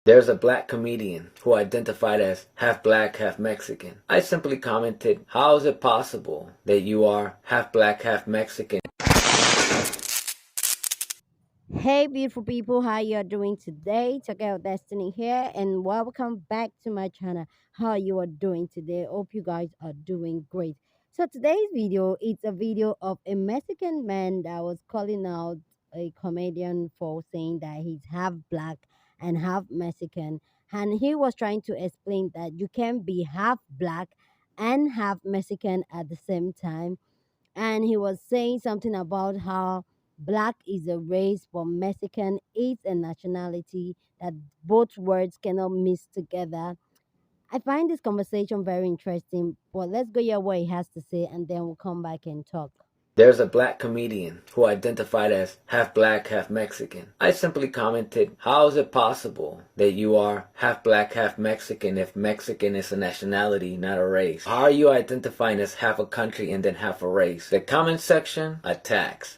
There's a black comedian who identified as half black, half Mexican. I simply commented, how is it possible that you are half black, half Mexican? Hey, beautiful people, how you are doing today? Together Destiny here, and welcome back to my channel. How you are doing today? Hope you guys are doing great. So today's video, it's a video of a Mexican man that was calling out a comedian for saying that he's half black and half Mexican, and he was trying to explain that you can be half black and half Mexican at the same time, and he was saying something about how black is a race but Mexican is a nationality, that both words cannot mix together. I find this conversation very interesting, but let's go hear what he has to say and then we'll come back and talk. There's a black comedian who identified as half black, half Mexican. I simply commented, how is it possible that you are half black, half Mexican if Mexican is a nationality, not a race? How are you identifying as half a country and then half a race? The comment section attacks.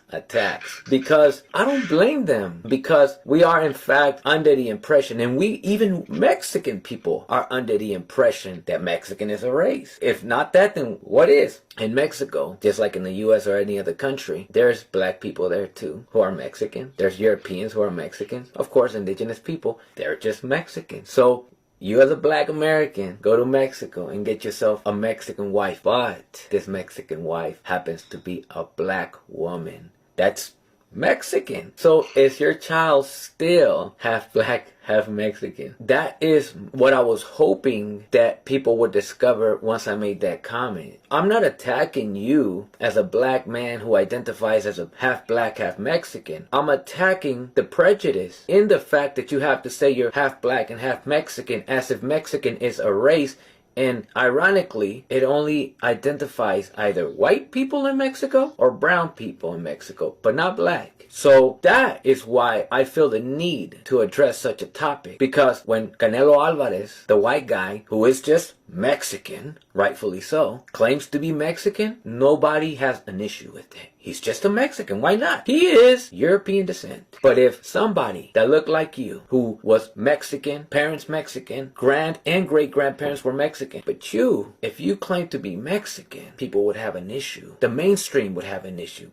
Because I don't blame them, because we are in fact under the impression, and we, even Mexican people, are under the impression that Mexican is a race. If not that, then what is? In Mexico, just like in the US or any other country, there's black people there too who are Mexican. There's Europeans who are Mexicans. Of course, indigenous people, they're just Mexican. So you as a black American, go to Mexico and get yourself a Mexican wife. But this Mexican wife happens to be a black woman. That's Mexican. So is your child still half black, half Mexican? That is what I was hoping that people would discover once I made that comment. I'm not attacking you as a black man who identifies as a half black, half Mexican. I'm attacking the prejudice in the fact that you have to say you're half black and half Mexican as if Mexican is a race. And ironically, it only identifies either white people in Mexico or brown people in Mexico, but not black. So that is why I feel the need to address such a topic. Because when Canelo Alvarez, the white guy, who is just Mexican, rightfully so, claims to be Mexican, nobody has an issue with it. He's just a Mexican. Why not? He is European descent. But if somebody that looked like you, who was Mexican, parents Mexican, grand and great grandparents were Mexican, but you, if you claim to be Mexican, people would have an issue. The mainstream would have an issue.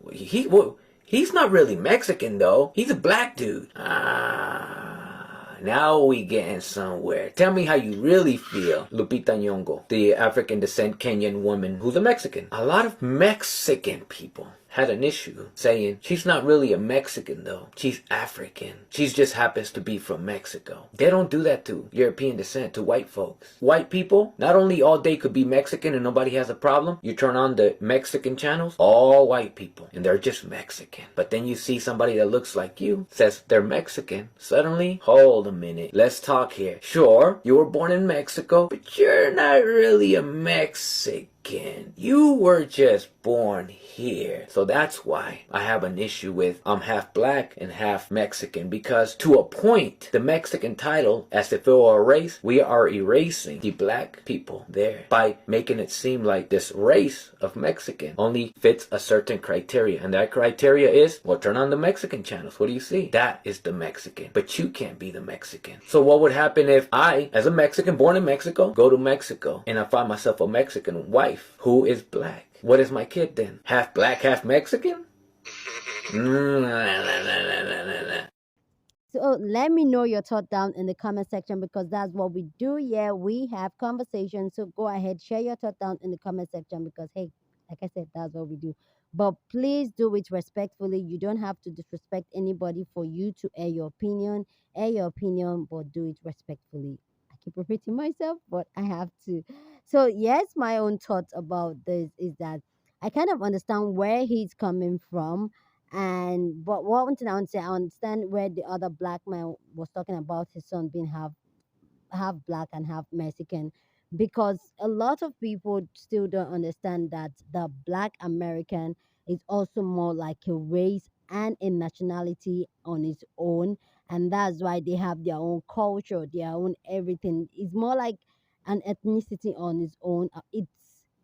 He's not really Mexican though. He's a black dude. Now we getting somewhere. Tell me how you really feel, Lupita Nyong'o, the African descent Kenyan woman who's a Mexican. A lot of Mexican people had an issue saying she's not really a Mexican though. She's African. She just happens to be from Mexico. They don't do that to European descent, to white folks. White people, not only all day could be Mexican and nobody has a problem. You turn on the Mexican channels, all white people, and they're just Mexican. But then you see somebody that looks like you, says they're Mexican. Suddenly, hold a minute, let's talk here. Sure, you were born in Mexico, but you're not really a Mexican. You were just born here. So that's why I have an issue with I'm half black and half Mexican, because to a point, the Mexican title, as if it were a race, we are erasing the black people there by making it seem like this race of Mexican only fits a certain criteria. And that criteria is, well, turn on the Mexican channels. What do you see? That is the Mexican. But you can't be the Mexican. So what would happen if I, as a Mexican born in Mexico, go to Mexico and I find myself a Mexican wife who is black? What is my kid then? Half black, half Mexican? So let me know your thought down in the comment section, because that's what we do. Yeah, we have conversations. So go ahead, share your thought down in the comment section, because hey, like I said, that's what we do. But please do it respectfully. You don't have to disrespect anybody for you to air your opinion. Air your opinion, but do it respectfully. I keep repeating myself, but I have to. So yes, my own thoughts about this is that I kind of understand where he's coming from, and but one thing I want to say, I understand where the other black man was talking about his son being half black and half Mexican, because a lot of people still don't understand that the black American is also more like a race and a nationality on its own, and that's why they have their own culture, their own everything. It's more like an ethnicity on its own. It's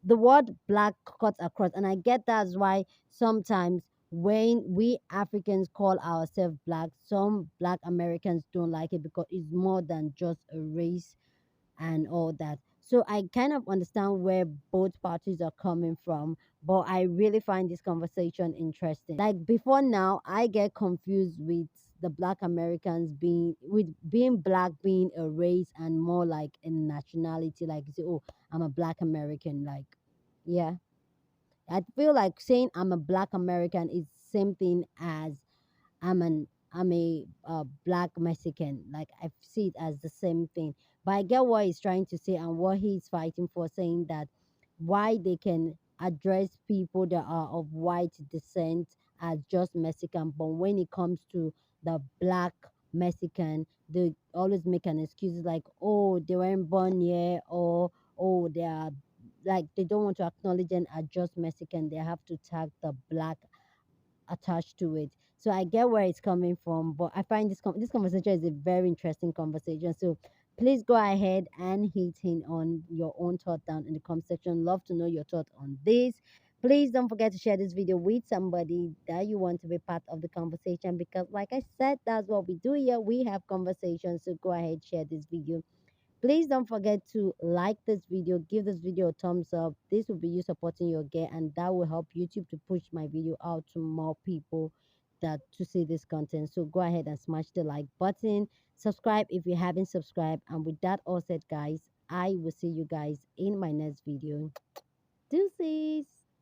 the word black cuts across, and I get that's why sometimes when we Africans call ourselves black, some black Americans don't like it because it's more than just a race and all that. So I kind of understand where both parties are coming from, but I really find this conversation interesting. Like before now, I get confused with the black Americans being black being a race and more like a nationality. Like you say, oh, I'm a black American. Like, yeah. I feel like saying I'm a black American is same thing as I'm a black Mexican. Like I see it as the same thing. But I get what he's trying to say and what he's fighting for, saying that why they can address people that are of white descent as just Mexican, but when it comes to the black Mexican, they always make an excuse like, oh, they weren't born here, or oh, they are like they don't want to acknowledge and are just Mexican. They have to tag the black attached to it. So I get where it's coming from, but I find this conversation is a very interesting conversation. So please go ahead and hit in on your own thought down in the comment section. Love to know your thought on this. Please don't forget to share this video with somebody that you want to be part of the conversation, because like I said, that's what we do here. We have conversations. So go ahead, share this video. Please don't forget to like this video, give this video a thumbs up. This will be you supporting your girl, and that will help YouTube to push my video out to more people that to see this content. So go ahead and smash the like button. Subscribe if you haven't subscribed. And with that all said, guys, I will see you guys in my next video. Deuces.